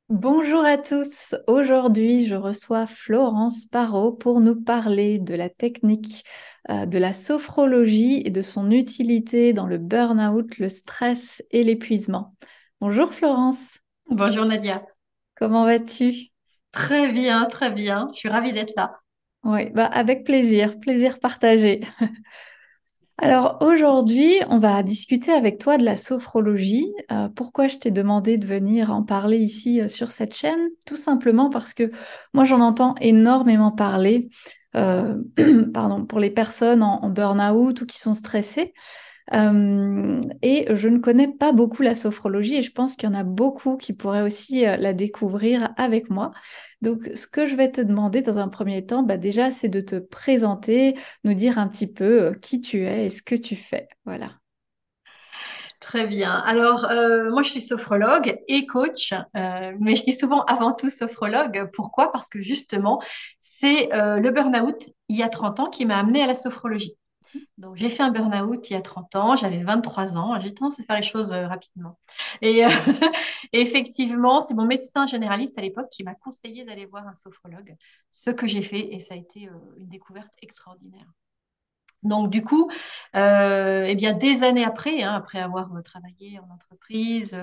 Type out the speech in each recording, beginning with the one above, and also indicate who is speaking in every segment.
Speaker 1: Bonjour à tous. Aujourd'hui, je reçois Florence Parot pour nous parler de la technique de la sophrologie et de son utilité dans le burn-out, le stress et l'épuisement. Bonjour Florence,
Speaker 2: Bonjour Nadia.
Speaker 1: comment vas-tu?
Speaker 2: Très bien, très bien. Je suis ravie d'être là.
Speaker 1: Oui, bah avec plaisir, plaisir partagé. Alors aujourd'hui, on va discuter avec toi de la sophrologie. Pourquoi je t'ai demandé de venir en parler ici sur cette chaîne? Tout simplement parce que moi j'en entends énormément parler, pardon, pour les personnes en burn-out ou qui sont stressées. Et je ne connais pas beaucoup la sophrologie et je pense qu'il y en a beaucoup qui pourraient aussi la découvrir avec moi. Donc, ce que je vais te demander dans un premier temps, bah, déjà, c'est de te présenter, nous dire un petit peu qui tu es et ce que tu fais. Voilà.
Speaker 2: Très bien. Alors, moi, je suis sophrologue et coach, mais je dis souvent avant tout sophrologue. Pourquoi? Parce que justement, c'est le burn-out il y a 30 ans qui m'a amenée à la sophrologie. Donc, j'ai fait un burn-out il y a 30 ans, j'avais 23 ans, j'ai tendance à faire les choses rapidement. Et et effectivement, c'est mon médecin généraliste à l'époque qui m'a conseillé d'aller voir un sophrologue, ce que j'ai fait et ça a été une découverte extraordinaire. Donc, du coup, eh bien, des années après, hein, après avoir travaillé en entreprise,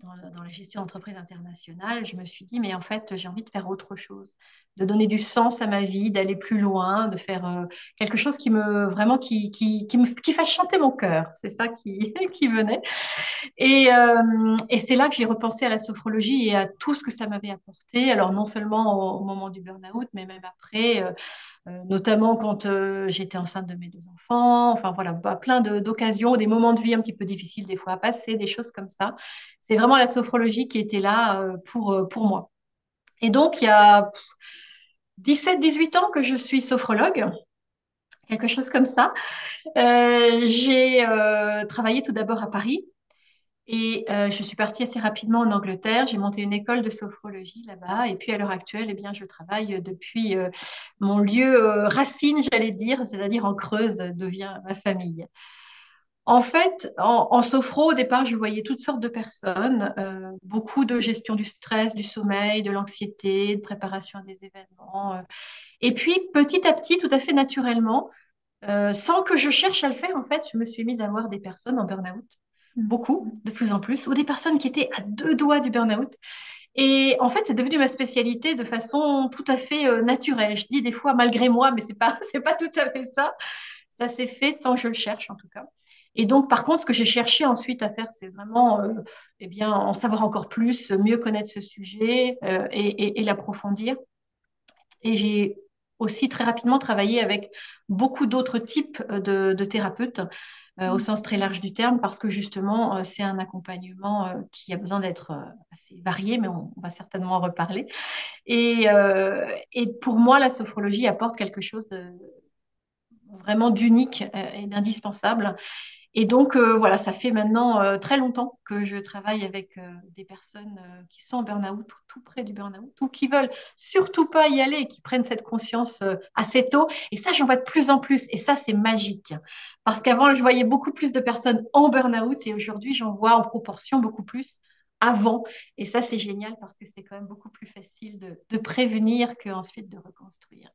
Speaker 2: dans la gestion d'entreprise internationale, je me suis dit, mais en fait, j'ai envie de faire autre chose, de donner du sens à ma vie, d'aller plus loin, de faire quelque chose qui me, vraiment, qui fasse chanter mon cœur. C'est ça qui, qui venait. Et c'est là que j'ai repensé à la sophrologie et à tout ce que ça m'avait apporté. Alors, non seulement au moment du burn-out, mais même après. Notamment quand j'étais enceinte de mes deux enfants, enfin voilà, plein d'occasions, des moments de vie un petit peu difficiles des fois à passer, des choses comme ça. C'est vraiment la sophrologie qui était là pour moi. Et donc, il y a 17-18 ans que je suis sophrologue, quelque chose comme ça. J'ai travaillé tout d'abord à Paris. Et je suis partie assez rapidement en Angleterre. J'ai monté une école de sophrologie là-bas. Et puis à l'heure actuelle, eh bien, je travaille depuis mon lieu racine, j'allais dire, c'est-à-dire en Creuse, devient ma famille. En fait, en sophro, au départ, je voyais toutes sortes de personnes, beaucoup de gestion du stress, du sommeil, de l'anxiété, de préparation à des événements. Et puis, petit à petit, tout à fait naturellement, sans que je cherche à le faire, en fait, je me suis mise à voir des personnes en burn-out, beaucoup, de plus en plus, ou des personnes qui étaient à deux doigts du burn-out. Et en fait, c'est devenu ma spécialité de façon tout à fait naturelle. Je dis des fois malgré moi, mais c'est pas, c'est pas tout à fait ça. Ça s'est fait sans que je le cherche, en tout cas. Et donc, par contre, ce que j'ai cherché ensuite à faire, c'est vraiment eh bien, en savoir encore plus, mieux connaître ce sujet et l'approfondir. Et j'ai aussi très rapidement travaillé avec beaucoup d'autres types de thérapeutes au sens très large du terme parce que justement, c'est un accompagnement qui a besoin d'être assez varié, mais on va certainement en reparler. Et pour moi, la sophrologie apporte quelque chose de vraiment d'unique et d'indispensable. Et donc, voilà, ça fait maintenant très longtemps que je travaille avec des personnes qui sont en burn-out, ou tout près du burn-out, ou qui veulent surtout pas y aller et qui prennent cette conscience assez tôt. Et ça, j'en vois de plus en plus. Et ça, c'est magique. Parce qu'avant, je voyais beaucoup plus de personnes en burn-out et aujourd'hui, j'en vois en proportion beaucoup plus avant. Et ça, c'est génial parce que c'est quand même beaucoup plus facile de prévenir qu'ensuite de reconstruire.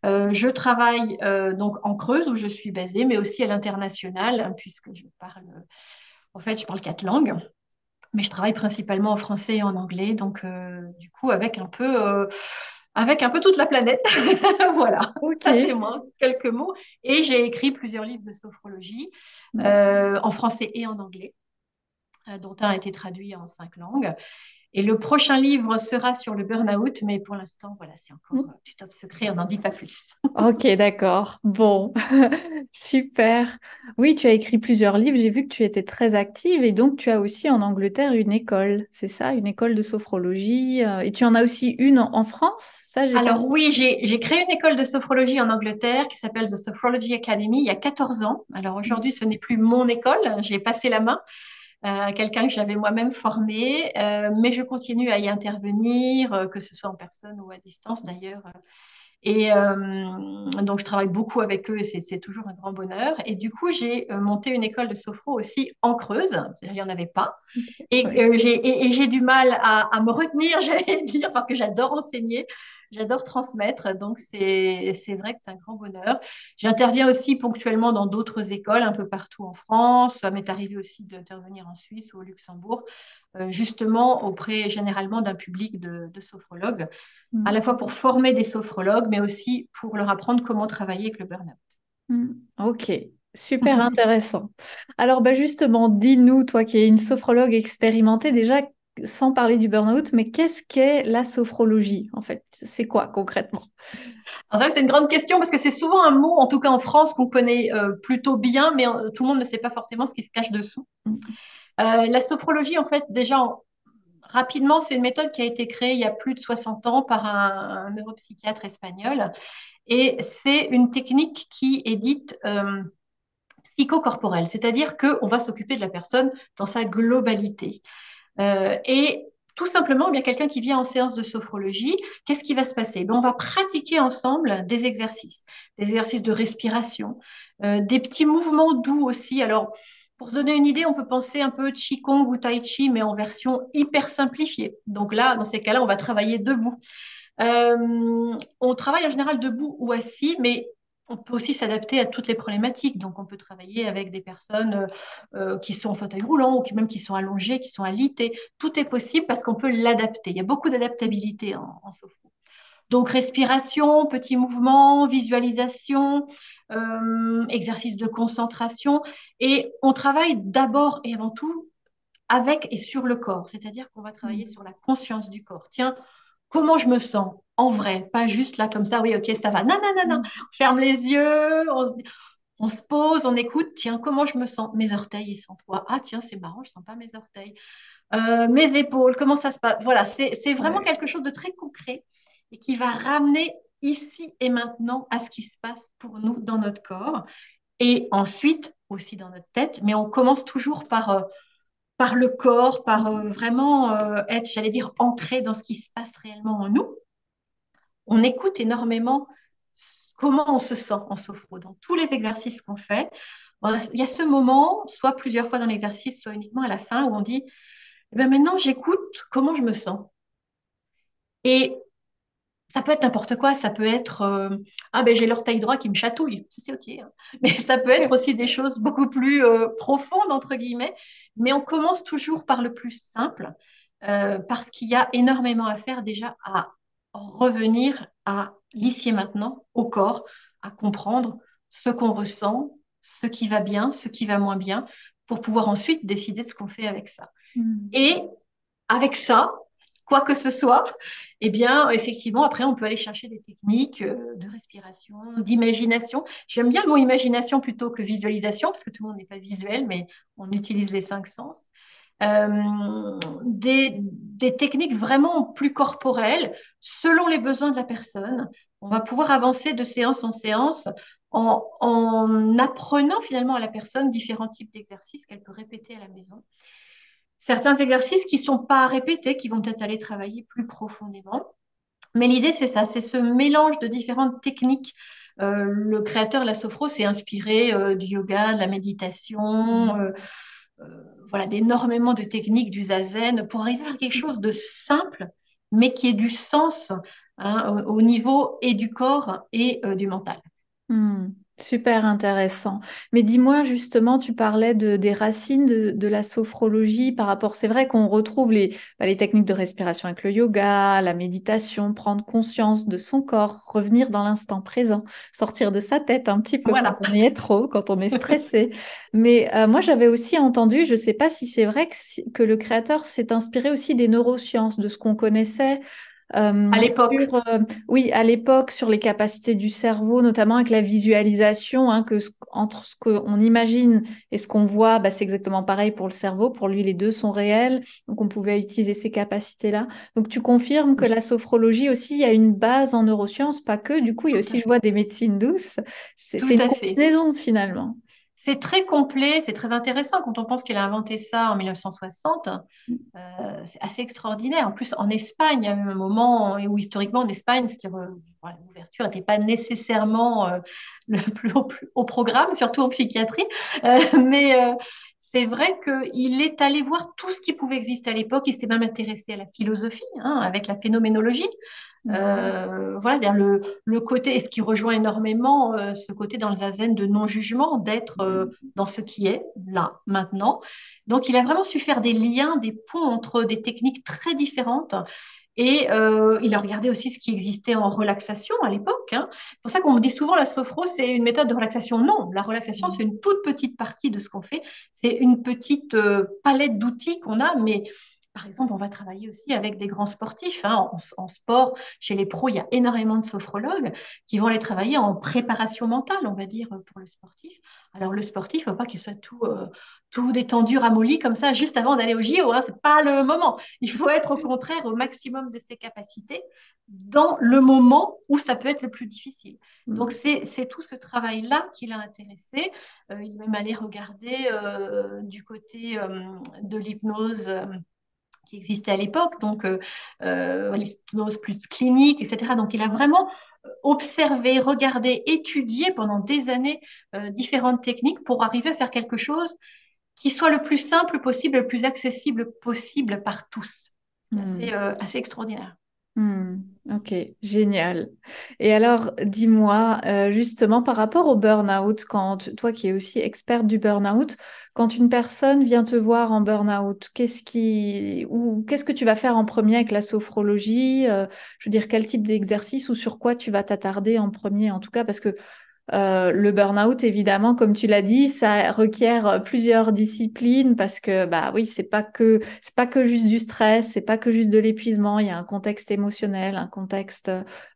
Speaker 2: Je travaille donc en Creuse où je suis basée, mais aussi à l'international, hein, puisque je parle, en fait, je parle quatre langues, mais je travaille principalement en français et en anglais, donc du coup avec un peu toute la planète. Voilà,
Speaker 1: Ok.
Speaker 2: ça c'est moi, quelques mots. Et j'ai écrit plusieurs livres de sophrologie en français et en anglais, dont un a été traduit en 5 langues. Et le prochain livre sera sur le burn-out, mais pour l'instant, voilà, c'est encore du top secret, on n'en dit pas plus.
Speaker 1: Ok, d'accord. Bon, super. Oui, tu as écrit plusieurs livres. J'ai vu que tu étais très active et donc tu as aussi en Angleterre une école, c'est ça, une école de sophrologie. Et tu en as aussi une en France? Ça, j'ai pas.
Speaker 2: Alors oui, j'ai créé une école de sophrologie en Angleterre qui s'appelle The Sophrology Academy il y a 14 ans. Alors aujourd'hui, ce n'est plus mon école, j'ai passé la main à quelqu'un que j'avais moi-même formé, mais je continue à y intervenir, que ce soit en personne ou à distance d'ailleurs. Et donc, je travaille beaucoup avec eux et c'est toujours un grand bonheur. Et du coup, j'ai monté une école de sophro aussi en Creuse. C'est-à-dire, il n'y en avait pas. Et
Speaker 1: Oui.
Speaker 2: j'ai du mal à me retenir, j'allais dire, parce que j'adore enseigner, j'adore transmettre. Donc, c'est vrai que c'est un grand bonheur. J'interviens aussi ponctuellement dans d'autres écoles un peu partout en France. Ça m'est arrivé aussi d'intervenir en Suisse ou au Luxembourg, justement auprès généralement d'un public de sophrologues, à
Speaker 1: Mm.
Speaker 2: la fois pour former des sophrologues, mais aussi pour leur apprendre comment travailler avec le burn-out.
Speaker 1: Mm. Ok, super intéressant. Alors bah justement, dis-nous, toi qui es une sophrologue expérimentée déjà, sans parler du burn-out, mais qu'est-ce qu'est la sophrologie en fait? C'est quoi concrètement?
Speaker 2: Alors, c'est vrai que c'est une grande question parce que c'est souvent un mot, en tout cas en France, qu'on connaît plutôt bien, mais tout le monde ne sait pas forcément ce qui se cache dessous.
Speaker 1: Mm.
Speaker 2: La sophrologie, en fait, déjà, rapidement, c'est une méthode qui a été créée il y a plus de 60 ans par un neuropsychiatre espagnol. Et c'est une technique qui est dite psychocorporelle, c'est-à-dire qu'on va s'occuper de la personne dans sa globalité. Et tout simplement, eh bien quelqu'un qui vient en séance de sophrologie, qu'est-ce qui va se passer? On va pratiquer ensemble des exercices de respiration, des petits mouvements doux aussi. Alors, pour se donner une idée, on peut penser un peu Qigong ou Tai Chi, mais en version hyper simplifiée. Donc là, dans ces cas-là, on va travailler debout. On travaille en général debout ou assis, mais on peut aussi s'adapter à toutes les problématiques. Donc, on peut travailler avec des personnes qui sont en fauteuil roulant ou même qui sont allongées, qui sont alitées. Tout est possible parce qu'on peut l'adapter. Il y a beaucoup d'adaptabilité en sophro. Donc, respiration, petits mouvements, visualisation, exercice de concentration. Et on travaille d'abord et avant tout avec et sur le corps. C'est-à-dire qu'on va travailler
Speaker 1: Mm.
Speaker 2: sur la conscience du corps. Tiens, comment je me sens en vrai, pas juste là comme ça, oui, ok, ça va. Non, non, non, non.
Speaker 1: Mm.
Speaker 2: On ferme les yeux, on se pose, on écoute. Tiens, comment je me sens? Mes orteils, ils sentent quoi? Ah, tiens, c'est marrant, je sens pas mes orteils. Mes épaules, comment ça se passe? Voilà, c'est vraiment
Speaker 1: Ouais.
Speaker 2: quelque chose de très concret et qui va ramener ici et maintenant à ce qui se passe pour nous dans notre corps et ensuite aussi dans notre tête. Mais on commence toujours par le corps, par vraiment être, j'allais dire, ancré dans ce qui se passe réellement en nous. On écoute énormément comment on se sent en sophro. Dans tous les exercices qu'on fait, il y a ce moment, soit plusieurs fois dans l'exercice, soit uniquement à la fin, où on dit, eh ben maintenant j'écoute comment je me sens. Et ça peut être n'importe quoi, ça peut être ah ben j'ai l'orteil droit qui me chatouille, c'est ok, hein. Mais ça peut être aussi des choses beaucoup plus profondes entre guillemets. Mais on commence toujours par le plus simple parce qu'il y a énormément à faire déjà à revenir à l'ici et maintenant, au corps, à comprendre ce qu'on ressent, ce qui va bien, ce qui va moins bien, pour pouvoir ensuite décider de ce qu'on fait avec ça.
Speaker 1: Mm.
Speaker 2: Et avec ça, quoi que ce soit, eh bien, effectivement, après, on peut aller chercher des techniques de respiration, d'imagination. J'aime bien le mot imagination plutôt que visualisation, parce que tout le monde n'est pas visuel, mais on utilise les cinq sens. Des techniques vraiment plus corporelles, selon les besoins de la personne. On va pouvoir avancer de séance en séance en apprenant finalement à la personne différents types d'exercices qu'elle peut répéter à la maison, certains exercices qui ne sont pas à répéter, qui vont peut-être aller travailler plus profondément. Mais l'idée, c'est ça, c'est ce mélange de différentes techniques. Le créateur de la sophro s'est inspiré du yoga, de la méditation,
Speaker 1: Mm.
Speaker 2: voilà, d'énormément de techniques du zazen pour arriver à quelque chose de simple, mais qui ait du sens hein, au niveau et du corps et du mental.
Speaker 1: Hmm, super intéressant. Mais dis-moi justement, tu parlais des racines de la sophrologie par rapport, c'est vrai qu'on retrouve les techniques de respiration avec le yoga, la méditation, prendre conscience de son corps, revenir dans l'instant présent, sortir de sa tête un petit peu quand
Speaker 2: Voilà.
Speaker 1: on y est trop, quand on est stressé. Mais moi, j'avais aussi entendu, je ne sais pas si c'est vrai que le créateur s'est inspiré aussi des neurosciences, de ce qu'on connaissait
Speaker 2: À l'époque,
Speaker 1: oui, à l'époque, sur les capacités du cerveau, notamment avec la visualisation, hein, entre ce qu'on imagine et ce qu'on voit, bah, c'est exactement pareil pour le cerveau. Pour lui, les deux sont réels. Donc, on pouvait utiliser ces capacités-là. Donc, tu confirmes que
Speaker 2: oui,
Speaker 1: la sophrologie aussi, il y a une base en neurosciences, pas que. Du coup, il y a
Speaker 2: tout à
Speaker 1: aussi, je vois,
Speaker 2: fait.
Speaker 1: des médecines douces. C'est
Speaker 2: Tout
Speaker 1: une
Speaker 2: à fait.
Speaker 1: combinaison finalement.
Speaker 2: C'est très complet, c'est très intéressant quand on pense qu'il a inventé ça en 1960. C'est assez extraordinaire. En plus, en Espagne, il y a eu un moment où historiquement, en Espagne, je veux dire, voilà, l'ouverture n'était pas nécessairement le plus haut programme, surtout en psychiatrie. Mais c'est vrai qu'il est allé voir tout ce qui pouvait exister à l'époque. Il s'est même intéressé à la philosophie, hein, avec la phénoménologie.
Speaker 1: Wow.
Speaker 2: Voilà, c'est-à-dire le côté, et ce qui rejoint énormément ce côté dans le zazen de non-jugement, d'être dans ce qui est là, maintenant. Donc, il a vraiment su faire des liens, des ponts entre des techniques très différentes. Et il a regardé aussi ce qui existait en relaxation à l'époque, hein. C'est pour ça qu'on me dit souvent la sophro, c'est une méthode de relaxation. Non, la relaxation, c'est une toute petite partie de ce qu'on fait. C'est une petite palette d'outils qu'on a, mais par exemple, on va travailler aussi avec des grands sportifs, hein. En sport, chez les pros, il y a énormément de sophrologues qui vont aller travailler en préparation mentale, on va dire, pour le sportif. Alors, le sportif, il ne faut pas qu'il soit tout détendu, ramolli comme ça, juste avant d'aller au JO, hein. Ce n'est pas le moment. Il faut être au contraire au maximum de ses capacités dans le moment où ça peut être le plus difficile. Donc,
Speaker 1: Mm.
Speaker 2: c'est tout ce travail-là qui l'a intéressé. Il est même allé regarder du côté de l'hypnose qui existait à l'époque, donc l'hypnose plus clinique, etc. Donc, il a vraiment observé, regardé, étudié pendant des années différentes techniques pour arriver à faire quelque chose qui soit le plus simple possible, le plus accessible possible par tous. C'est
Speaker 1: Mm.
Speaker 2: assez extraordinaire.
Speaker 1: Hmm, ok, génial. Et alors, dis-moi, justement, par rapport au burn-out, toi qui es aussi experte du burn-out, quand une personne vient te voir en burn-out, qu'est-ce que tu vas faire en premier avec la sophrologie? Je veux dire, quel type d'exercice ou sur quoi tu vas t'attarder en premier, en tout cas, parce que le burn-out, évidemment, comme tu l'as dit, ça requiert plusieurs disciplines parce que bah oui, c'est pas que juste du stress, c'est pas que juste de l'épuisement. Il y a un contexte émotionnel, un contexte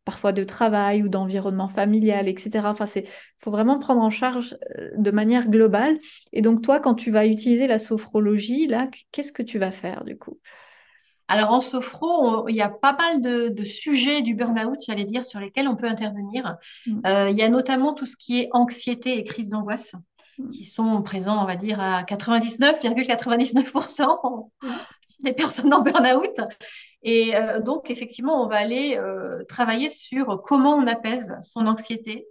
Speaker 1: parfois de travail ou d'environnement familial, etc. Enfin, faut vraiment prendre en charge de manière globale. Et donc toi, quand tu vas utiliser la sophrologie, là, qu'est-ce que tu vas faire du coup?
Speaker 2: Alors en sophro, il y a pas mal de sujets du burn-out, j'allais dire, sur lesquels on peut intervenir.
Speaker 1: Mm,
Speaker 2: Il y a notamment tout ce qui est anxiété et crise d'angoisse,
Speaker 1: mm,
Speaker 2: qui sont présents, on va dire, à 99,99%
Speaker 1: mm,
Speaker 2: des personnes en burn-out. Et donc, effectivement, on va aller travailler sur comment on apaise son anxiété,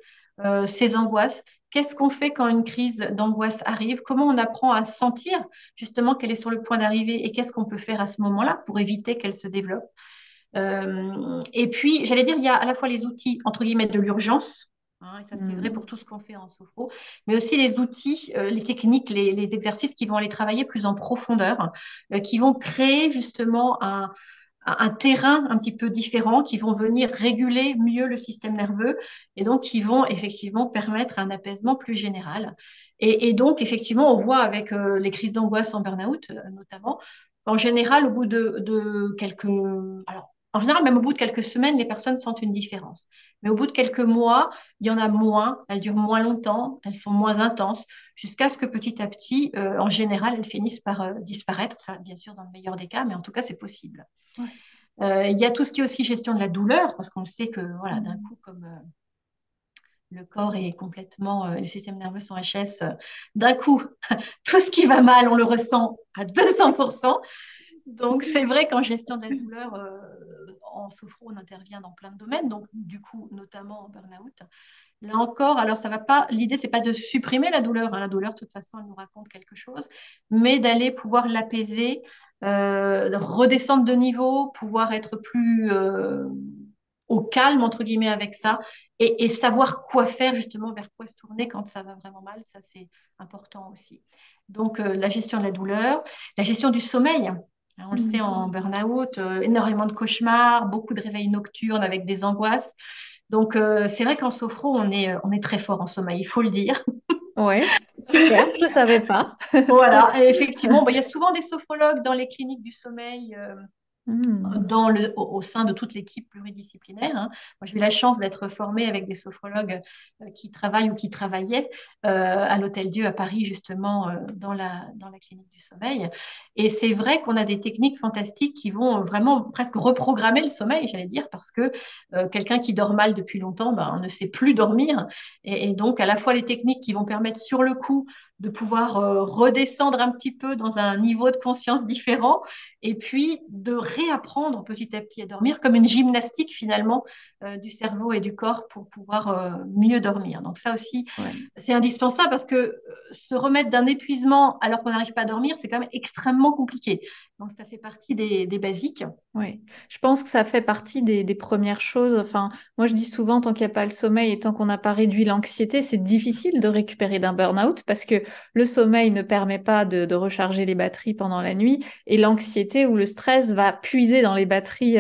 Speaker 2: ses angoisses. Qu'est-ce qu'on fait quand une crise d'angoisse arrive? Comment on apprend à sentir justement qu'elle est sur le point d'arriver et qu'est-ce qu'on peut faire à ce moment-là pour éviter qu'elle se développe? Et puis, j'allais dire, il y a à la fois les outils, entre guillemets, de l'urgence, hein, et ça c'est vrai pour
Speaker 1: mm,
Speaker 2: tout ce qu'on fait en sophro, mais aussi les outils, les techniques, les exercices qui vont aller travailler plus en profondeur, qui vont créer justement un terrain un petit peu différent, qui vont venir réguler mieux le système nerveux et donc qui vont effectivement permettre un apaisement plus général. Et donc, effectivement, on voit avec les crises d'angoisse en burn-out, notamment, qu'en général, au bout de quelques... Alors, en général, même au bout de quelques semaines, les personnes sentent une différence. Mais au bout de quelques mois, il y en a moins, elles durent moins longtemps, elles sont moins intenses, jusqu'à ce que petit à petit, en général, elles finissent par disparaître. Ça, bien sûr, dans le meilleur des cas, mais en tout cas, c'est possible.
Speaker 1: ouais.
Speaker 2: Il y a tout ce qui est aussi gestion de la douleur, parce qu'on sait que voilà, d'un
Speaker 1: Mm,
Speaker 2: coup, comme le corps est complètement, le système nerveux sont HS, d'un coup, tout ce qui va mal, on le ressent à 200%. Donc, c'est vrai qu'en gestion de la douleur, en sophro, on intervient dans plein de domaines, donc du coup, notamment en burn-out. Là encore, alors ça va pas, l'idée, c'est pas de supprimer la douleur, hein. La douleur, de toute façon, elle nous raconte quelque chose, mais d'aller pouvoir l'apaiser, de redescendre de niveau, pouvoir être plus au calme, entre guillemets, avec ça, et savoir quoi faire, justement, vers quoi se tourner quand ça va vraiment mal, ça, c'est important aussi. Donc, la gestion de la douleur, la gestion du sommeil. On le sait
Speaker 1: mm.
Speaker 2: en burn-out, énormément de cauchemars, beaucoup de réveils nocturnes avec des angoisses. Donc, c'est vrai qu'en sophro, on est très fort en sommeil, il faut le dire.
Speaker 1: Ouais, super, je savais pas. Très
Speaker 2: Voilà, et
Speaker 1: bien.
Speaker 2: effectivement, bah, il y a souvent des sophrologues dans les cliniques du sommeil.
Speaker 1: Hmm.
Speaker 2: au sein de toute l'équipe pluridisciplinaire, hein. Moi, j'ai eu la chance d'être formée avec des sophrologues qui travaillent ou qui travaillaient à l'Hôtel-Dieu à Paris, justement, dans la clinique du sommeil. Et c'est vrai qu'on a des techniques fantastiques qui vont vraiment presque reprogrammer le sommeil, j'allais dire, parce que quelqu'un qui dort mal depuis longtemps, ben, ne sait plus dormir. Et donc, à la fois les techniques qui vont permettre sur le coup de pouvoir redescendre un petit peu dans un niveau de conscience différent, et puis de réapprendre petit à petit à dormir comme une gymnastique finalement du cerveau et du corps pour pouvoir mieux dormir. Donc ça aussi,
Speaker 1: Ouais.
Speaker 2: c'est indispensable parce que se remettre d'un épuisement alors qu'on n'arrive pas à dormir, c'est quand même extrêmement compliqué. Donc ça fait partie des basiques.
Speaker 1: Oui, je pense que ça fait partie des premières choses. Enfin, moi, je dis souvent, tant qu'il n'y a pas le sommeil et tant qu'on n'a pas réduit l'anxiété, c'est difficile de récupérer d'un burn-out parce que le sommeil ne permet pas de recharger les batteries pendant la nuit et l'anxiété ou le stress va puiser dans les batteries.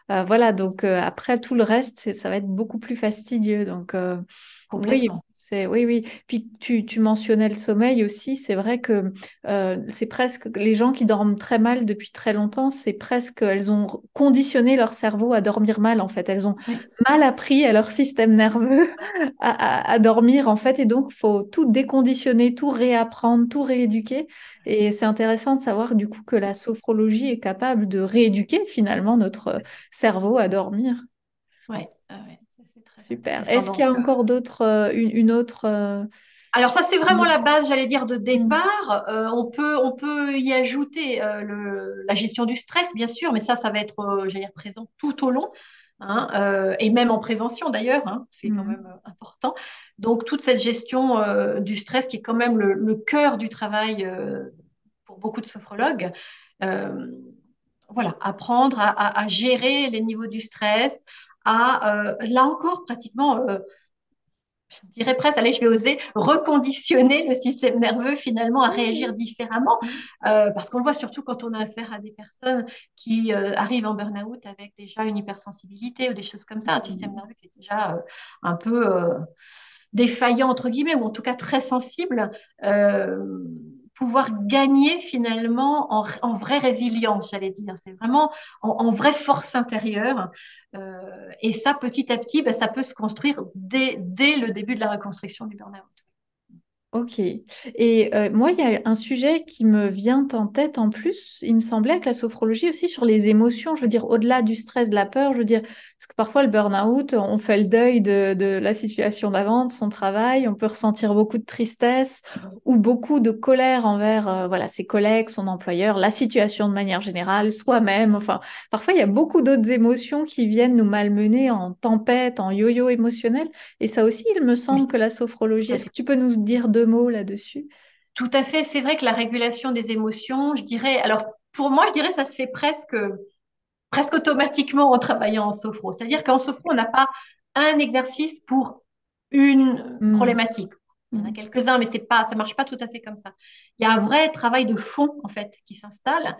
Speaker 1: Voilà, donc après, tout le reste, ça va être beaucoup plus fastidieux. Donc, oui,
Speaker 2: Complètement.
Speaker 1: oui, oui. Puis tu mentionnais le sommeil aussi. C'est vrai que c'est presque les gens qui dorment très mal depuis très longtemps, c'est presque elles ont conditionné leur cerveau à dormir mal en fait. Elles ont
Speaker 2: Oui,
Speaker 1: mal appris à leur système nerveux à dormir en fait, et donc faut tout déconditionner, tout réapprendre, tout rééduquer. Et c'est intéressant de savoir du coup que la sophrologie est capable de rééduquer finalement notre cerveau à dormir.
Speaker 2: ouais, ouais, ça, c'est très
Speaker 1: Super.
Speaker 2: intéressant.
Speaker 1: Est-ce qu'il y a
Speaker 2: Donc,
Speaker 1: encore d'autres, une autre
Speaker 2: alors ça, c'est vraiment la base, j'allais dire, de
Speaker 1: Hmm.
Speaker 2: départ. On peut y ajouter la gestion du stress, bien sûr, mais ça va être, j'allais dire, présent tout au long, hein, et même en prévention d'ailleurs, hein, c'est quand même
Speaker 1: Hmm.
Speaker 2: important. Donc toute cette gestion du stress qui est quand même le cœur du travail pour beaucoup de sophrologues. Euh, voilà, apprendre à gérer les niveaux du stress, là encore, pratiquement je dirais presque, allez, je vais oser reconditionner le système nerveux finalement à réagir différemment, parce qu'on le voit surtout quand on a affaire à des personnes qui arrivent en burn-out avec déjà une hypersensibilité ou des choses comme ça, un système
Speaker 1: Hmm.
Speaker 2: nerveux qui est déjà un peu défaillant entre guillemets, ou en tout cas très sensible, euh, pouvoir gagner finalement en vraie résilience, j'allais dire. C'est vraiment en vraie force intérieure. Et ça, petit à petit, ben, ça peut se construire dès le début de la reconstruction du burn-out.
Speaker 1: Ok. Et moi, il y a un sujet qui me vient en tête en plus. Il me semblait que la sophrologie aussi sur les émotions, je veux dire, au-delà du stress, de la peur, je veux dire, parce que parfois le burn-out, on fait le deuil de la situation d'avant, de son travail, on peut ressentir beaucoup de tristesse ou beaucoup de colère envers voilà, ses collègues, son employeur, la situation de manière générale, soi-même. Enfin, parfois, il y a beaucoup d'autres émotions qui viennent nous malmener en tempête, en yo-yo émotionnel. Et ça aussi, il me semble
Speaker 2: Oui,
Speaker 1: que la sophrologie,
Speaker 2: tout à
Speaker 1: est-ce
Speaker 2: fait.
Speaker 1: que tu peux nous dire deux mots là-dessus?
Speaker 2: Tout à fait. C'est vrai que la régulation des émotions, je dirais, alors pour moi, je dirais, ça se fait presque automatiquement en travaillant en sophro. C'est-à-dire qu'en sophro, on n'a pas un exercice pour une
Speaker 1: Hmm.
Speaker 2: problématique. Il y en a
Speaker 1: Hmm.
Speaker 2: quelques-uns, mais c'est pas, ça marche pas tout à fait comme ça. Il y a un vrai travail de fond, en fait, qui s'installe.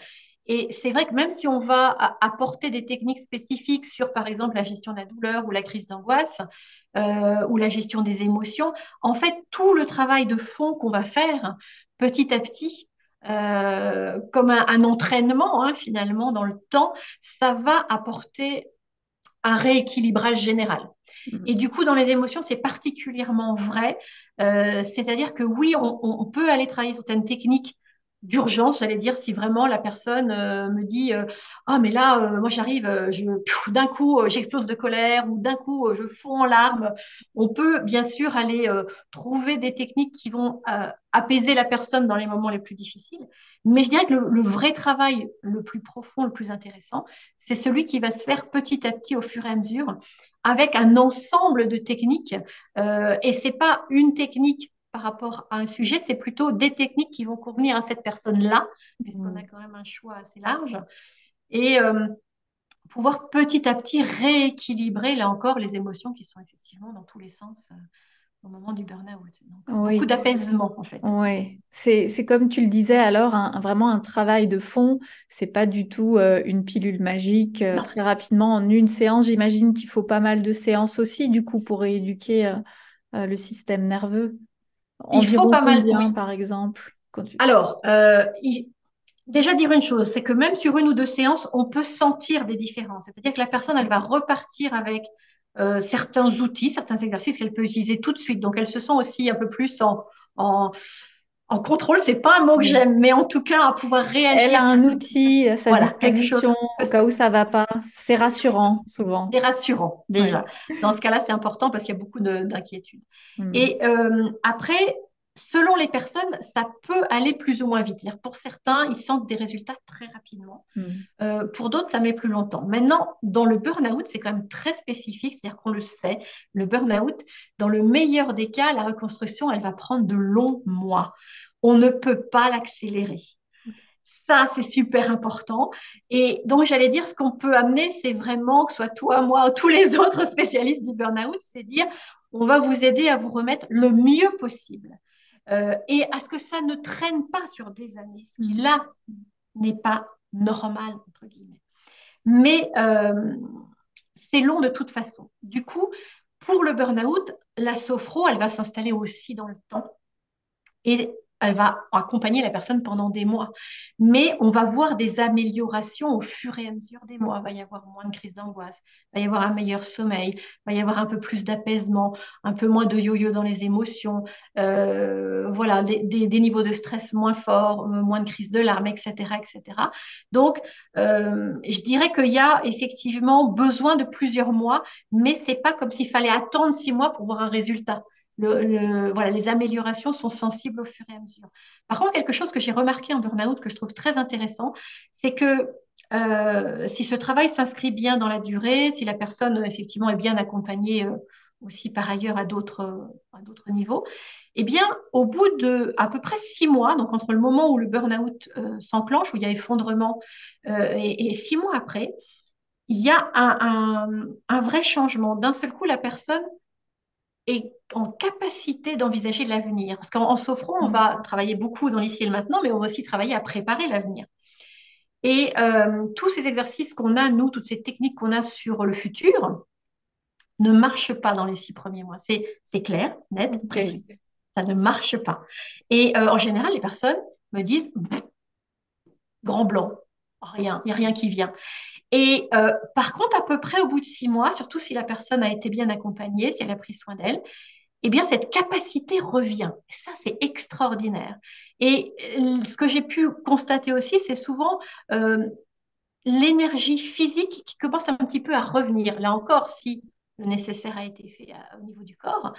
Speaker 2: Et c'est vrai que même si on va apporter des techniques spécifiques sur, par exemple, la gestion de la douleur ou la crise d'angoisse, ou la gestion des émotions, en fait, tout le travail de fond qu'on va faire petit à petit, comme un entraînement, hein, finalement, dans le temps, ça va apporter un rééquilibrage général. Et
Speaker 1: Hmm.
Speaker 2: du coup, dans les émotions, c'est particulièrement vrai. C'est-à-dire que oui, on peut aller travailler certaines techniques d'urgence, j'allais dire, si vraiment la personne me dit ah mais là, moi j'arrive, d'un coup, j'explose de colère ou d'un coup, je fonds en larmes. On peut bien sûr aller trouver des techniques qui vont apaiser la personne dans les moments les plus difficiles. Mais je dirais que le vrai travail le plus profond, le plus intéressant, c'est celui qui va se faire petit à petit au fur et à mesure avec un ensemble de techniques. Et c'est pas une technique par rapport à un sujet, c'est plutôt des techniques qui vont convenir à cette personne-là, puisqu'on a
Speaker 1: Hmm.
Speaker 2: quand même un choix assez large. Et pouvoir petit à petit rééquilibrer, là encore, les émotions qui sont effectivement dans tous les sens au moment du burn-out. Donc, beaucoup
Speaker 1: Oui,
Speaker 2: d'apaisement, en fait.
Speaker 1: ouais. C'est comme tu le disais alors, vraiment un travail de fond. C'est pas du tout une pilule magique
Speaker 2: Non,
Speaker 1: très rapidement en une séance. J'imagine qu'il faut pas mal de séances aussi, du coup, pour rééduquer le système nerveux.
Speaker 2: il faut
Speaker 1: Environ
Speaker 2: pas mal,
Speaker 1: combien,
Speaker 2: oui.
Speaker 1: par exemple, quand tu...
Speaker 2: Alors, Déjà dire une chose, c'est que même sur une ou deux séances, on peut sentir des différences. C'est-à-dire que la personne, elle va repartir avec certains outils, certains exercices qu'elle peut utiliser tout de suite. Donc, elle se sent aussi un peu plus en, en contrôle. C'est pas un mot que
Speaker 1: Oui.
Speaker 2: j'aime, mais en tout cas, à pouvoir
Speaker 1: Elle a
Speaker 2: réagir
Speaker 1: un
Speaker 2: face aux
Speaker 1: outil
Speaker 2: situations.
Speaker 1: à sa
Speaker 2: Voilà, quelque chose
Speaker 1: disposition
Speaker 2: que
Speaker 1: au cas où ça va pas. C'est rassurant, souvent.
Speaker 2: c'est rassurant
Speaker 1: Oui.
Speaker 2: déjà. Dans ce cas-là, c'est important parce qu'il y a beaucoup d'inquiétudes.
Speaker 1: Mm.
Speaker 2: Et après, selon les personnes, ça peut aller plus ou moins vite. C'est-à-dire, pour certains, ils sentent des résultats très rapidement.
Speaker 1: Mm.
Speaker 2: Pour d'autres, ça met plus longtemps. Maintenant, dans le burn-out, c'est quand même très spécifique, c'est-à-dire qu'on le sait, le burn-out, dans le meilleur des cas, la reconstruction, elle va prendre de longs mois. On ne peut pas l'accélérer. Ça, c'est super important. Et donc, j'allais dire, ce qu'on peut amener, c'est vraiment, que ce soit toi, moi, ou tous les autres spécialistes du burn-out, c'est dire, on va vous aider à vous remettre le mieux possible. Et à ce que ça ne traîne pas sur des années, ce qui
Speaker 1: Mm.
Speaker 2: là n'est pas normal, entre guillemets. Mais c'est long de toute façon. Du coup, pour le burn-out, la sophro, elle va s'installer aussi dans le temps et elle va accompagner la personne pendant des mois. Mais on va voir des améliorations au fur et à mesure des mois. Il va y avoir moins de crises d'angoisse, il va y avoir un meilleur sommeil, il va y avoir un peu plus d'apaisement, un peu moins de yo-yo dans les émotions, voilà, des niveaux de stress moins forts, moins de crises de larmes, etc., etc. Donc, je dirais qu'il y a effectivement besoin de plusieurs mois, mais c'est pas comme s'il fallait attendre 6 mois pour voir un résultat. Voilà, les améliorations sont sensibles au fur et à mesure. Par contre, quelque chose que j'ai remarqué en burn-out que je trouve très intéressant, c'est que si ce travail s'inscrit bien dans la durée, si la personne effectivement est bien accompagnée aussi par ailleurs à d'autres niveaux, eh bien, au bout de à peu près 6 mois, donc entre le moment où le burn-out s'enclenche, où il y a effondrement, et 6 mois après, il y a un vrai changement. D'un seul coup, la personne est en capacité d'envisager l'avenir. Parce qu'en sophro, on
Speaker 1: Mm.
Speaker 2: va travailler beaucoup dans l'ici et le maintenant, mais on va aussi travailler à préparer l'avenir. Et tous ces exercices qu'on a, nous, toutes ces techniques qu'on a sur le futur, ne marchent pas dans les 6 premiers mois. C'est clair, net,
Speaker 1: Ok.
Speaker 2: précis. Ça ne marche pas. Et en général, les personnes me disent, grand blanc, rien, il n'y a rien qui vient. Et par contre, à peu près au bout de 6 mois, surtout si la personne a été bien accompagnée, si elle a pris soin d'elle, eh bien, cette capacité revient. Et ça, c'est extraordinaire. Et ce que j'ai pu constater aussi, c'est souvent l'énergie physique qui commence un petit peu à revenir. Là encore, si le nécessaire a été fait au niveau du corps,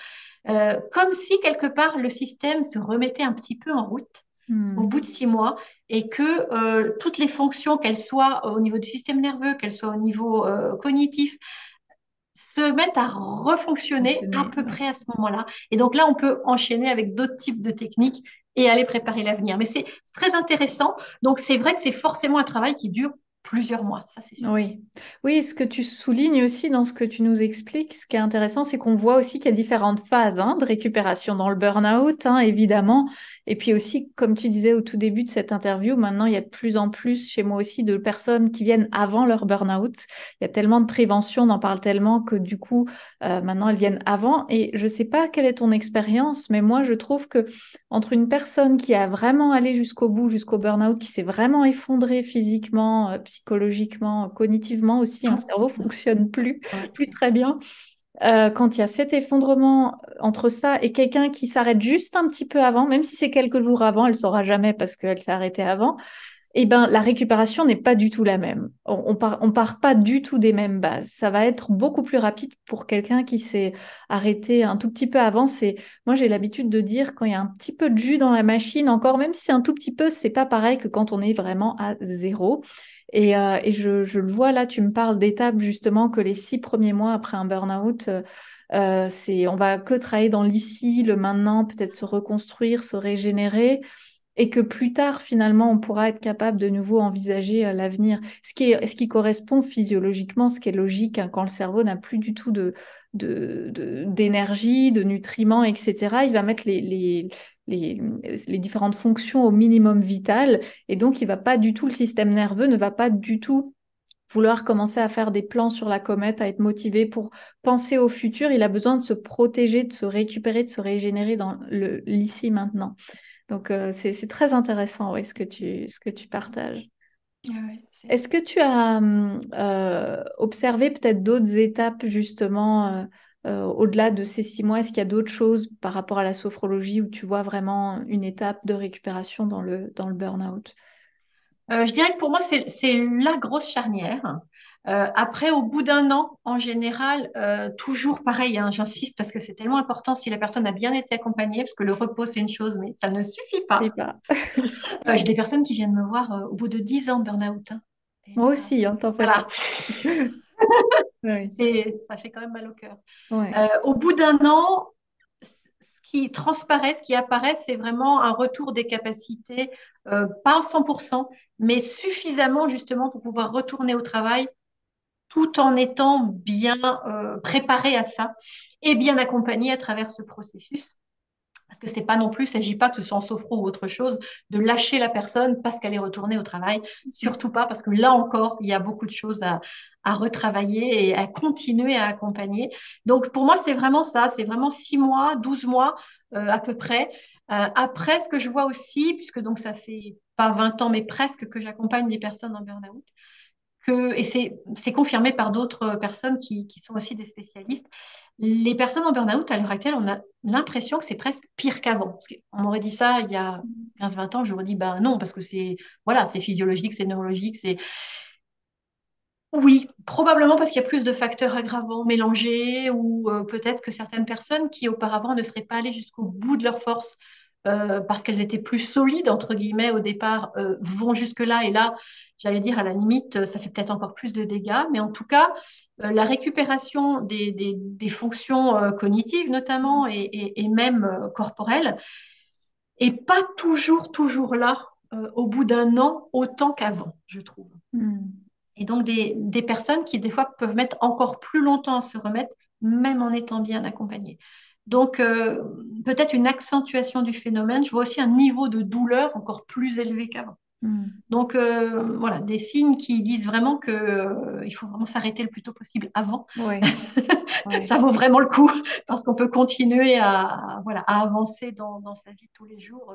Speaker 2: comme si quelque part le système se remettait un petit peu en route au
Speaker 1: Mm.
Speaker 2: bout de 6 mois et que toutes les fonctions, qu'elles soient au niveau du système nerveux, qu'elles soient au niveau cognitif, se mettent à refonctionner à
Speaker 1: Fonctionner.
Speaker 2: peu
Speaker 1: Ouais.
Speaker 2: près à ce moment-là. Et donc là, on peut enchaîner avec d'autres types de techniques et aller préparer l'avenir. Mais c'est très intéressant. Donc c'est vrai que c'est forcément un travail qui dure plusieurs mois, ça c'est sûr.
Speaker 1: Oui, oui, ce que tu soulignes aussi dans ce que tu nous expliques, ce qui est intéressant, c'est qu'on voit aussi qu'il y a différentes phases de récupération dans le burn-out, évidemment. Et puis aussi, comme tu disais au tout début de cette interview, maintenant, il y a de plus en plus chez moi aussi de personnes qui viennent avant leur burn-out. Il y a tellement de prévention, on en parle tellement que du coup, maintenant, elles viennent avant. Et je ne sais pas quelle est ton expérience, mais moi, je trouve que entre une personne qui a vraiment allé jusqu'au bout, jusqu'au burn-out, qui s'est vraiment effondrée physiquement, psychologiquement, cognitivement aussi, un
Speaker 2: Tout.
Speaker 1: cerveau fonctionne
Speaker 2: Ouais.
Speaker 1: plus très bien. Quand il y a cet effondrement entre ça et quelqu'un qui s'arrête juste un petit peu avant, même si c'est quelques jours avant, elle saura jamais parce qu'elle s'est arrêtée avant, eh ben, la récupération n'est pas du tout la même. On part pas du tout des mêmes bases. Ça va être beaucoup plus rapide pour quelqu'un qui s'est arrêté un tout petit peu avant. Moi, j'ai l'habitude de dire quand il y a un petit peu de jus dans la machine, encore même si c'est un tout petit peu, c'est pas pareil que quand on est vraiment à zéro. Et je le vois là, tu me parles d'étapes justement que les 6 premiers mois après un burn-out, on va que travailler dans l'ici, le maintenant, peut-être se reconstruire, se régénérer et que plus tard, finalement, on pourra être capable de nouveau envisager l'avenir. Ce qui correspond physiologiquement, ce qui est logique quand le cerveau n'a plus du tout d'énergie, de nutriments, etc. Il va mettre les, les différentes fonctions au minimum vital et donc il va pas du tout, le système nerveux ne va pas du tout vouloir commencer à faire des plans sur la comète, à être motivé pour penser au futur. Il a besoin de se protéger, de se récupérer, de se régénérer dans l'ici maintenant. Donc, c'est très intéressant, oui, ce que tu partages.
Speaker 2: Ah ouais,
Speaker 1: Est-ce que tu as observé peut-être d'autres étapes justement au-delà de ces 6 mois? Est-ce qu'il y a d'autres choses par rapport à la sophrologie où tu vois vraiment une étape de récupération dans le burn-out?
Speaker 2: Je dirais que pour moi, c'est la grosse charnière. Après, au bout d'un an, en général, toujours pareil, hein, j'insiste parce que c'est tellement important si la personne a bien été accompagnée, parce que le repos, c'est une chose, mais ça ne suffit
Speaker 1: Je sais
Speaker 2: pas.
Speaker 1: pas.
Speaker 2: J'ai des personnes qui viennent me voir au bout de 10 ans de burn-out, hein. Et
Speaker 1: Moi
Speaker 2: là,
Speaker 1: aussi, hein, t'en fais pas.
Speaker 2: voilà,
Speaker 1: Oui.
Speaker 2: ça fait quand même mal au cœur.
Speaker 1: Ouais.
Speaker 2: Au bout d'un an, ce qui transparaît, ce qui apparaît, c'est vraiment un retour des capacités, pas à 100%, mais suffisamment justement pour pouvoir retourner au travail tout en étant bien préparé à ça et bien accompagné à travers ce processus. Parce que c'est pas non plus, il ne s'agit pas que ce soit en sophro ou autre chose, de lâcher la personne parce qu'elle est retournée au travail. Surtout pas, parce que là encore, il y a beaucoup de choses à retravailler et à continuer à accompagner. Donc pour moi, c'est vraiment ça, c'est vraiment 6 mois, 12 mois à peu près. Après, ce que je vois aussi, puisque donc ça fait pas 20 ans, mais presque que j'accompagne des personnes en burn-out, et c'est confirmé par d'autres personnes qui sont aussi des spécialistes, les personnes en burn-out, à l'heure actuelle, on a l'impression que c'est presque pire qu'avant. Parce qu'on m'aurait dit ça il y a 15-20 ans, j'aurais dit ben non, parce que c'est voilà, c'est physiologique, c'est neurologique, c'est oui, probablement parce qu'il y a plus de facteurs aggravants mélangés ou peut-être que certaines personnes qui auparavant ne seraient pas allées jusqu'au bout de leur force parce qu'elles étaient plus solides, entre guillemets, au départ, vont jusque-là. Et là, j'allais dire, à la limite, ça fait peut-être encore plus de dégâts. Mais en tout cas, la récupération des fonctions cognitives, notamment, et même corporelles, est pas toujours là au bout d'un an autant qu'avant, je trouve.
Speaker 1: Hmm.
Speaker 2: Et donc des personnes qui, des fois, peuvent mettre encore plus longtemps à se remettre, même en étant bien accompagnées. Donc, peut-être une accentuation du phénomène. Je vois aussi un niveau de douleur encore plus élevé qu'avant.
Speaker 1: Hmm.
Speaker 2: Donc, voilà, des signes qui disent vraiment que, il faut vraiment s'arrêter le plus tôt possible avant.
Speaker 1: Ouais. Ouais.
Speaker 2: Ça vaut vraiment le coup parce qu'on peut continuer voilà, à avancer dans sa vie tous les jours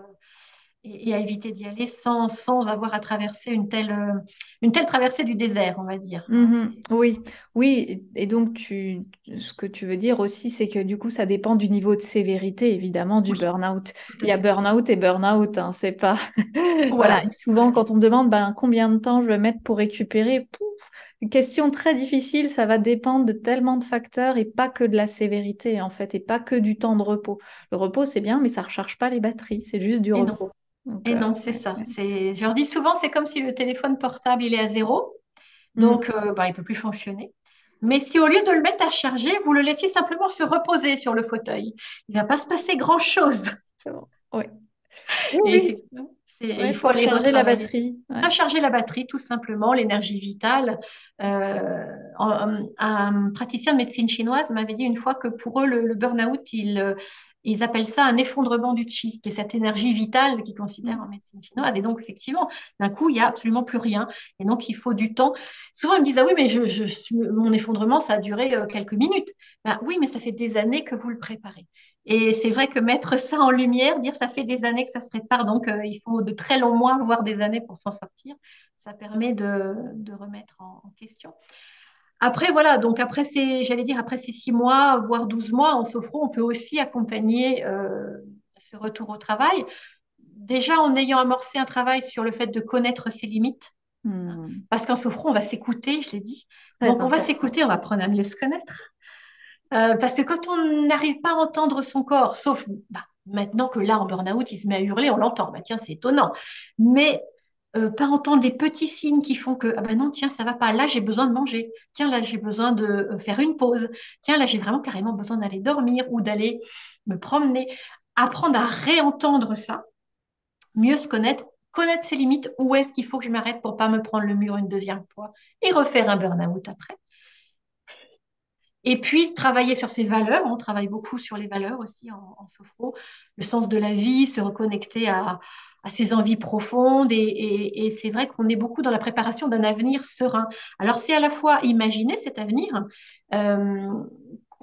Speaker 2: et à éviter d'y aller sans avoir à traverser une telle traversée du désert, on va dire, hein.
Speaker 1: Mhm. Oui, oui, et donc ce que tu veux dire aussi, c'est que du coup, ça dépend du niveau de sévérité, évidemment, du
Speaker 2: Oui,
Speaker 1: burn-out.
Speaker 2: tout
Speaker 1: Il
Speaker 2: à
Speaker 1: y a
Speaker 2: fait.
Speaker 1: burn-out et burn-out, hein, c'est pas... Voilà, et
Speaker 2: Voilà.
Speaker 1: souvent, quand on me demande ben, combien de temps je vais mettre pour récupérer, pouf, une question très difficile, ça va dépendre de tellement de facteurs et pas que de la sévérité, en fait, et pas que du temps de repos. Le repos, c'est bien, mais ça recharge pas les batteries, c'est juste du
Speaker 2: Et non,
Speaker 1: repos. Donc,
Speaker 2: et non, c'est
Speaker 1: ouais,
Speaker 2: ça.
Speaker 1: ouais.
Speaker 2: Je leur dis souvent, c'est comme si le téléphone portable, il est à zéro,
Speaker 1: Mm.
Speaker 2: donc bah, il peut plus fonctionner. Mais si au lieu de le mettre à charger, vous le laissiez simplement se reposer sur le fauteuil, il va pas se passer grand-chose.
Speaker 1: C'est bon. Ouais. Oui,
Speaker 2: Et
Speaker 1: oui,
Speaker 2: effectivement,
Speaker 1: ouais,
Speaker 2: il faut
Speaker 1: faut
Speaker 2: aller
Speaker 1: recharger la
Speaker 2: retravailler.
Speaker 1: batterie. Ouais.
Speaker 2: Recharger la batterie, tout simplement, l'énergie vitale. Un praticien de médecine chinoise m'avait dit une fois que pour eux, le burn-out, ils appellent ça un effondrement du qi, qui est cette énergie vitale qu'ils considèrent en
Speaker 1: Mm.
Speaker 2: médecine chinoise. Et donc, effectivement, d'un coup, il n'y a absolument plus rien. Et donc, il faut du temps. Souvent, ils me disent, ah oui, mais mon effondrement, ça a duré quelques minutes. Ben, oui, mais ça fait des années que vous le préparez. Et c'est vrai que mettre ça en lumière, dire ça fait des années que ça se prépare, donc il faut de très longs mois, voire des années pour s'en sortir, ça permet de remettre en question. Après, voilà, donc j'allais dire, après ces 6 mois, voire 12 mois en sophro, on peut aussi accompagner ce retour au travail. Déjà en ayant amorcé un travail sur le fait de connaître ses limites,
Speaker 1: Mm.
Speaker 2: parce qu'en sophro, on va s'écouter, je l'ai dit.
Speaker 1: Très
Speaker 2: Donc on va
Speaker 1: important.
Speaker 2: s'écouter, on va apprendre à mieux se connaître. Parce que quand on n'arrive pas à entendre son corps, sauf bah, maintenant que là, en burn-out, il se met à hurler, on l'entend. Bah, tiens, c'est étonnant. Mais pas entendre des petits signes qui font que, ah ben non, tiens, ça va pas. Là, j'ai besoin de manger. Tiens, là, j'ai besoin de faire une pause. Tiens, là, j'ai vraiment carrément besoin d'aller dormir ou d'aller me promener. Apprendre à réentendre ça, mieux se connaître, connaître ses limites. Où est-ce qu'il faut que je m'arrête pour pas me prendre le mur une deuxième fois et refaire un burn-out après. Et puis, travailler sur ses valeurs. On travaille beaucoup sur les valeurs aussi en sophro. Le sens de la vie, se reconnecter à ses envies profondes. Et c'est vrai qu'on est beaucoup dans la préparation d'un avenir serein. Alors, c'est à la fois imaginer cet avenir, euh,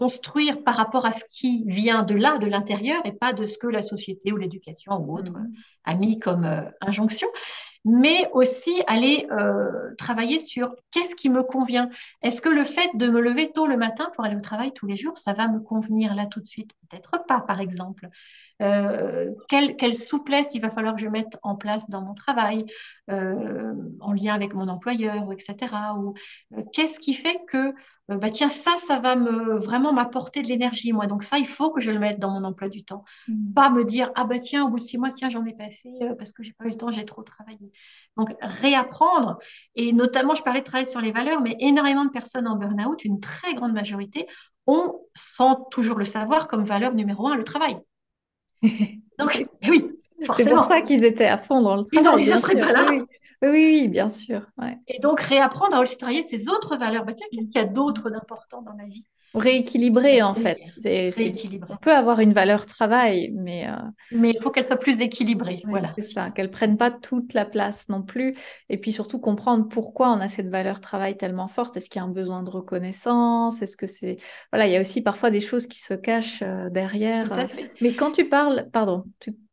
Speaker 2: construire par rapport à ce qui vient de là, de l'intérieur, et pas de ce que la société ou l'éducation ou autre
Speaker 1: Mm.
Speaker 2: a mis comme injonction, mais aussi aller travailler sur qu'est-ce qui me convient. Est-ce que le fait de me lever tôt le matin pour aller au travail tous les jours, ça va me convenir là tout de suite? Peut-être pas, par exemple. Quelle souplesse il va falloir que je mette en place dans mon travail, en lien avec mon employeur, ou etc. Ou qu'est-ce qui fait que, bah tiens, ça va vraiment m'apporter de l'énergie, moi. Donc ça, il faut que je le mette dans mon emploi du temps.
Speaker 1: Mm.
Speaker 2: Pas me dire, ah bah tiens, au bout de 6 mois, tiens, j'en ai pas fait parce que j'ai pas eu le temps, j'ai trop travaillé. Donc réapprendre, et notamment, je parlais de travailler sur les valeurs, mais énormément de personnes en burn-out, une très grande majorité, ont, sans toujours le savoir, comme valeur numéro un, le travail. Donc, oui,
Speaker 1: C'est pour ça
Speaker 2: forcément.
Speaker 1: qu'ils étaient à fond dans le
Speaker 2: Sinon,
Speaker 1: travail,
Speaker 2: ils ne
Speaker 1: bien
Speaker 2: seraient
Speaker 1: sûr.
Speaker 2: pas là.
Speaker 1: Oui, oui, oui, oui, bien sûr. Ouais.
Speaker 2: Et donc, réapprendre à aussi travailler ces autres valeurs. Bah, tiens, qu'est-ce qu'il y a
Speaker 1: Mm.
Speaker 2: d'autre d'important dans ma vie?
Speaker 1: Rééquilibrer, en fait.
Speaker 2: Et
Speaker 1: On
Speaker 2: rééquilibrer.
Speaker 1: peut avoir une valeur travail, mais
Speaker 2: Mais il faut qu'elle soit plus équilibrée.
Speaker 1: ouais,
Speaker 2: Voilà.
Speaker 1: c'est ça, qu'elles prennent pas toute la place non plus. Et puis surtout comprendre pourquoi on a cette valeur travail tellement forte. Est-ce qu'il y a un besoin de reconnaissance? Est-ce que c'est... Voilà, il y a aussi parfois des choses qui se cachent
Speaker 2: Tout
Speaker 1: derrière.
Speaker 2: à fait.
Speaker 1: Mais quand tu parles... Pardon.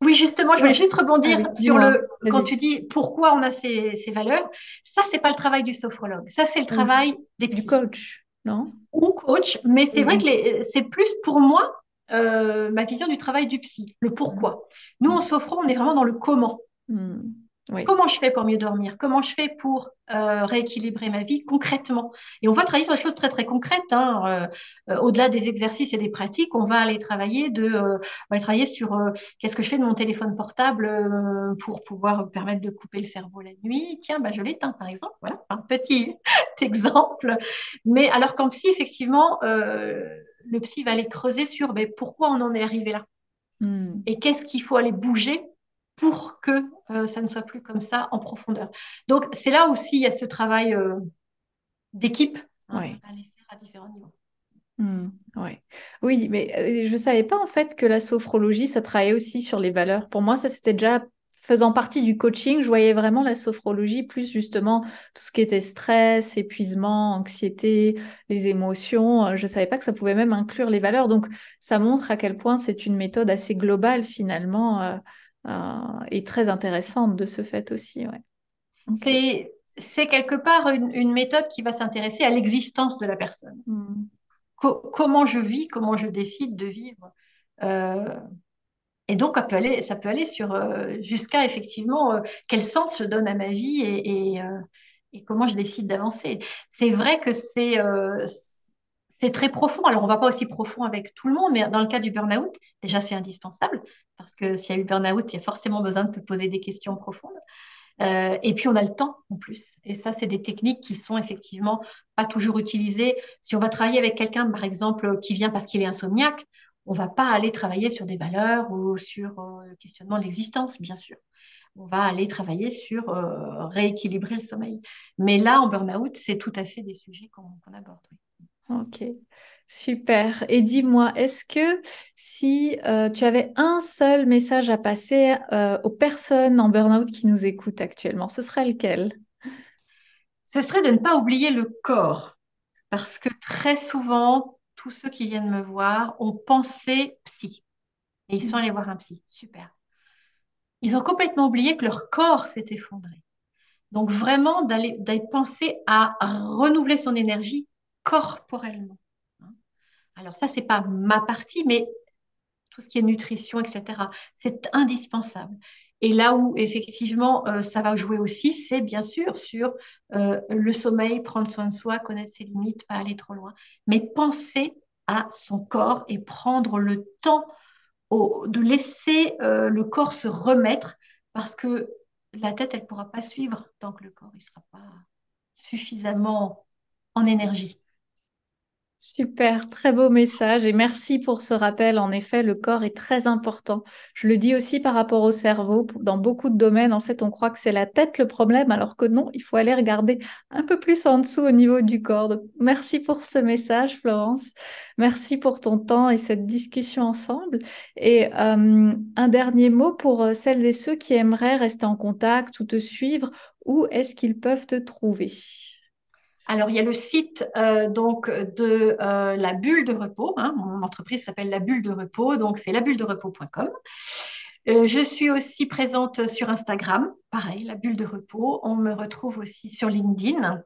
Speaker 2: Oui, justement, je voulais
Speaker 1: Ouais.
Speaker 2: juste
Speaker 1: Ah
Speaker 2: rebondir
Speaker 1: oui,
Speaker 2: sur
Speaker 1: dis-moi.
Speaker 2: quand
Speaker 1: Vas-y.
Speaker 2: tu dis pourquoi on a ces valeurs. Ça, c'est pas le travail du sophrologue. Ça, c'est le
Speaker 1: Oui.
Speaker 2: travail des
Speaker 1: Du
Speaker 2: psys
Speaker 1: coach, non?
Speaker 2: ou coach. Mais c'est vrai que
Speaker 1: Oui.
Speaker 2: c'est plus pour moi ma vision du travail du psy, le pourquoi. Nous, en
Speaker 1: Mm.
Speaker 2: sophro, on est vraiment dans le comment.
Speaker 1: Mm. Oui.
Speaker 2: Comment je fais pour mieux dormir? Comment je fais pour rééquilibrer ma vie concrètement? Et on va travailler sur des choses très très concrètes, hein, au-delà des exercices et des pratiques, on va aller travailler on va aller travailler sur qu'est-ce que je fais de mon téléphone portable pour pouvoir me permettre de couper le cerveau la nuit. Tiens, bah, je l'éteins par exemple. Voilà, un petit exemple. Mais alors qu'en psy, effectivement, le psy va aller creuser sur ben, pourquoi on en est arrivé là
Speaker 1: Mm.
Speaker 2: et qu'est-ce qu'il faut aller bouger pour que ça ne soit plus comme ça en profondeur. Donc, c'est là aussi, il y a ce travail d'équipe, hein,
Speaker 1: Ouais.
Speaker 2: à aller faire à différents niveaux.
Speaker 1: Ouais. Oui, mais je savais pas en fait que la sophrologie, ça travaillait aussi sur les valeurs. Pour moi, ça c'était déjà faisant partie du coaching. Je voyais vraiment la sophrologie plus justement tout ce qui était stress, épuisement, anxiété, les émotions. Je savais pas que ça pouvait même inclure les valeurs. Donc, ça montre à quel point c'est une méthode assez globale finalement et très intéressante de ce fait aussi. Ouais. Ok.
Speaker 2: C'est quelque part une méthode qui va s'intéresser à l'existence de la personne.
Speaker 1: Hmm.
Speaker 2: Comment je vis, comment je décide de vivre. Euh, et donc, ça peut aller sur jusqu'à effectivement quel sens je donne à ma vie et comment je décide d'avancer. C'est vrai que c'est très profond. Alors, on va pas aussi profond avec tout le monde, mais dans le cas du burn-out, déjà, c'est indispensable parce que s'il y a eu burn-out, il y a forcément besoin de se poser des questions profondes. Et puis, on a le temps en plus. Et ça, c'est des techniques qui sont effectivement pas toujours utilisées. Si on va travailler avec quelqu'un, par exemple, qui vient parce qu'il est insomniaque, on va pas aller travailler sur des valeurs ou sur le questionnement de l'existence, bien sûr. On va aller travailler sur rééquilibrer le sommeil. Mais là, en burn-out, c'est tout à fait des sujets qu'on aborde. Oui.
Speaker 1: Ok, super. Et dis-moi, est-ce que si tu avais un seul message à passer aux personnes en burn-out qui nous écoutent actuellement, ce serait lequel?
Speaker 2: Ce serait de ne pas oublier le corps, parce que très souvent, tous ceux qui viennent me voir ont pensé psy et ils sont allés voir un psy. Super. Ils ont complètement oublié que leur corps s'est effondré. Donc vraiment d'aller penser à renouveler son énergie corporellement. Alors ça, c'est pas ma partie, mais tout ce qui est nutrition, etc., c'est indispensable. Et là où effectivement ça va jouer aussi, c'est bien sûr sur le sommeil, prendre soin de soi, connaître ses limites, pas aller trop loin, mais penser à son corps et prendre le temps de laisser le corps se remettre parce que la tête, elle ne pourra pas suivre tant que le corps ne sera pas suffisamment en énergie.
Speaker 1: Super, très beau message et merci pour ce rappel. En effet, le corps est très important. Je le dis aussi par rapport au cerveau. Dans beaucoup de domaines, en fait, on croit que c'est la tête le problème, alors que non, il faut aller regarder un peu plus en dessous au niveau du corps. Donc, merci pour ce message, Florence. Merci pour ton temps et cette discussion ensemble. Et un dernier mot pour celles et ceux qui aimeraient rester en contact ou te suivre, où est-ce qu'ils peuvent te trouver?
Speaker 2: Alors, il y a le site donc de la Bulle de Repos, hein. Mon entreprise s'appelle la Bulle de Repos, donc c'est labullerepos.com. Je suis aussi présente sur Instagram, pareil, la Bulle de Repos. On me retrouve aussi sur LinkedIn.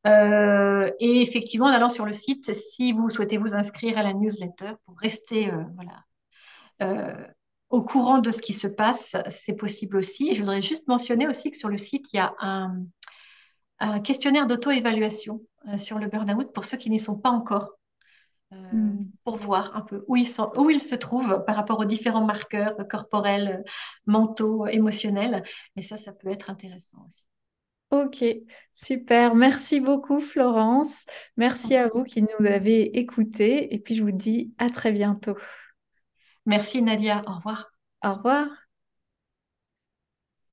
Speaker 2: Et effectivement, en allant sur le site, si vous souhaitez vous inscrire à la newsletter pour rester voilà, euh, au courant de ce qui se passe, c'est possible aussi. Et je voudrais juste mentionner aussi que sur le site, il y a un questionnaire d'auto-évaluation sur le burn-out pour ceux qui n'y sont pas encore,
Speaker 1: Hmm.
Speaker 2: pour voir un peu où ils se trouvent par rapport aux différents marqueurs corporels, mentaux, émotionnels. Et ça peut être intéressant aussi.
Speaker 1: Ok, super. Merci beaucoup, Florence. Merci à vous qui nous avez écoutés. Et puis, je vous dis à très bientôt.
Speaker 2: Merci Nadia, au revoir.
Speaker 1: Au revoir.